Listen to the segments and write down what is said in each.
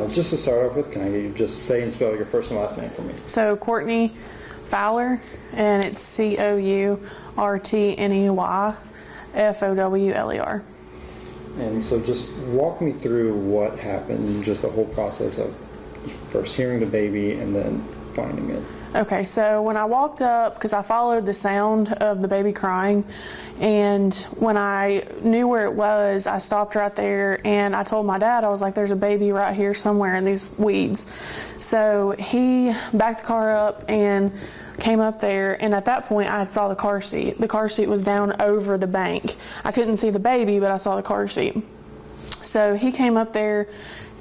Just to start off with, can I get you just say and spell your first and last name for me? So Courtney Fowler, and it's COURTNEY And so just walk me through what happened, just the whole process of first hearing the baby and then finding it. Okay, so when I walked up, because I followed the sound of the baby crying, and when I knew where it was, I stopped right there and I told my dad, I was like, there's a baby right here somewhere in these weeds. So he backed the car up and came up there, and at that point I saw the car seat. The car seat was down over the bank. I couldn't see the baby, but I saw the car seat. So he came up there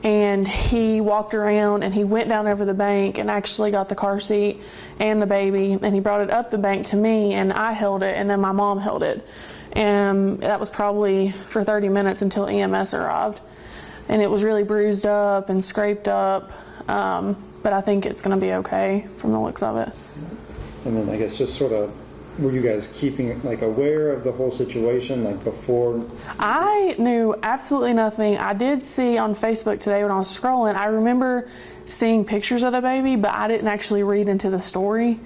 and he walked around and he went down over the bank and actually got the car seat and the baby, and he brought it up the bank to me, and I held it, and then my mom held it. And that was probably for 30 minutes until EMS arrived. And it was really bruised up and scraped up, but I think it's going to be okay from the looks of it. And then I guess just sort of, were you guys keeping aware of the whole situation before? I knew absolutely nothing. I did see on Facebook today when I was scrolling, I remember seeing pictures of the baby, but I didn't actually read into the story.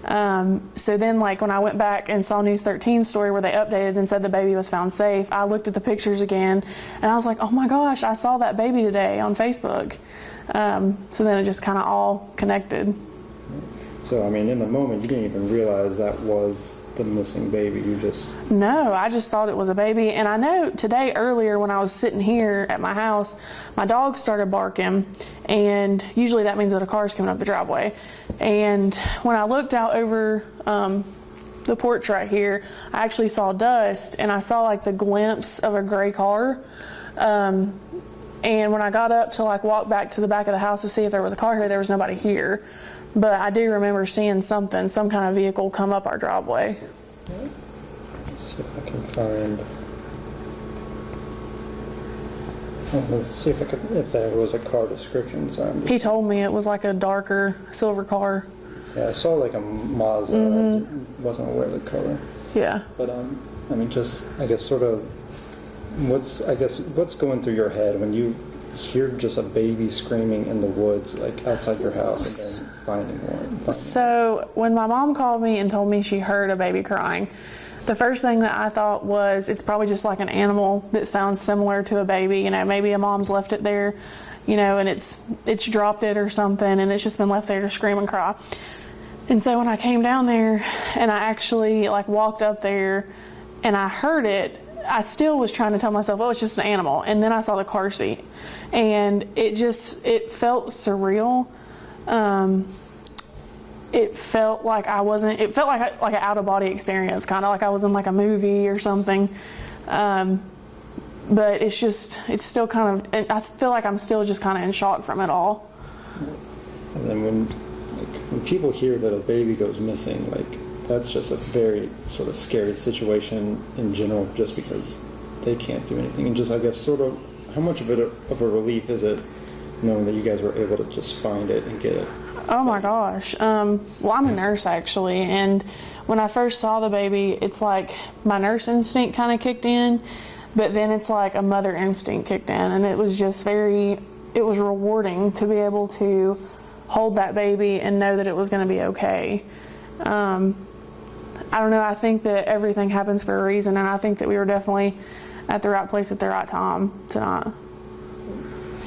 So then when I went back and saw News 13's story where they updated and said the baby was found safe, I looked at the pictures again and I was like, oh my gosh, I saw that baby today on Facebook. So then it just kind of all connected. So, in the moment, you didn't even realize that was the missing baby. No, I just thought it was a baby. And I know today earlier when I was sitting here at my house, my dog started barking, and usually that means that a car's coming up the driveway. And when I looked out over the porch right here, I actually saw dust, and I saw the glimpse of a gray car. And when I got up to walk back to the back of the house to see if there was a car here, there was nobody here. But I do remember seeing some kind of vehicle come up our driveway. Let's see if I can find. Let's see if there was a car description. He told me it was a darker silver car. Yeah, I saw a Mazda. I wasn't aware of the color. Yeah. But what's going through your head when you hear just a baby screaming in the woods, outside your house, and then finding one? So when my mom called me and told me she heard a baby crying, the first thing that I thought was it's probably just an animal that sounds similar to a baby. Maybe a mom's left it there, and it's dropped it or something, and it's just been left there to scream and cry. And so when I came down there and I actually walked up there and I heard it, I still was trying to tell myself, oh, it's just an animal. And then I saw the car seat, and it felt surreal. It felt like it felt like an out of body experience, kind of like I was in a movie or something. But it's still I feel like I'm still just kind of in shock from it all. And then when people hear that a baby goes missing, that's just a very sort of scary situation in general, just because they can't do anything. And just, I guess, sort of, how much of a relief is it knowing that you guys were able to just find it and get it? Oh my gosh. Well, I'm a nurse actually, and when I first saw the baby, it's my nurse instinct kind of kicked in, but then it's a mother instinct kicked in, and it was just it was rewarding to be able to hold that baby and know that it was going to be okay. I don't know, I think that everything happens for a reason, and I think that we were definitely at the right place at the right time tonight.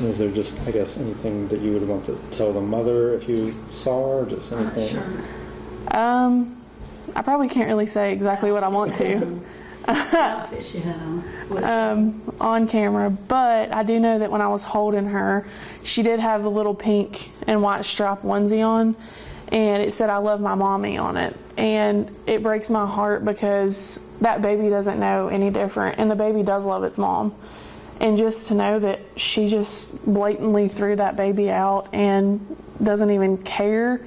Is there just, I guess, anything that you would want to tell the mother if you saw her, or just anything? Sure. I probably can't really say exactly what I want to on camera, but I do know that when I was holding her, she did have the little pink and white striped onesie on, and it said "I love my mommy" on it. And it breaks my heart because that baby doesn't know any different, and the baby does love its mom. And just to know that she just blatantly threw that baby out and doesn't even care,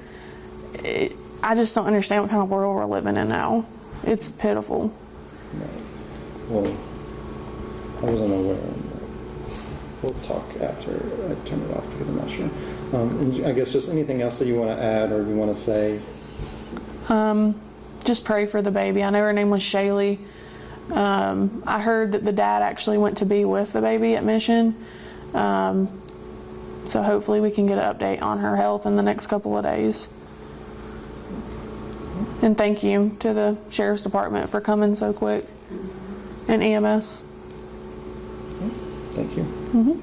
I just don't understand what kind of world we're living in now. It's pitiful. Well, I wasn't aware. We'll talk after I turn it off because I'm not sure. And I guess just anything else that you want to add or you want to say? Just pray for the baby. I know her name was Shaylie. I heard that the dad actually went to be with the baby at Mission. So hopefully we can get an update on her health in the next couple of days. And thank you to the Sheriff's Department for coming so quick, and EMS. Thank you.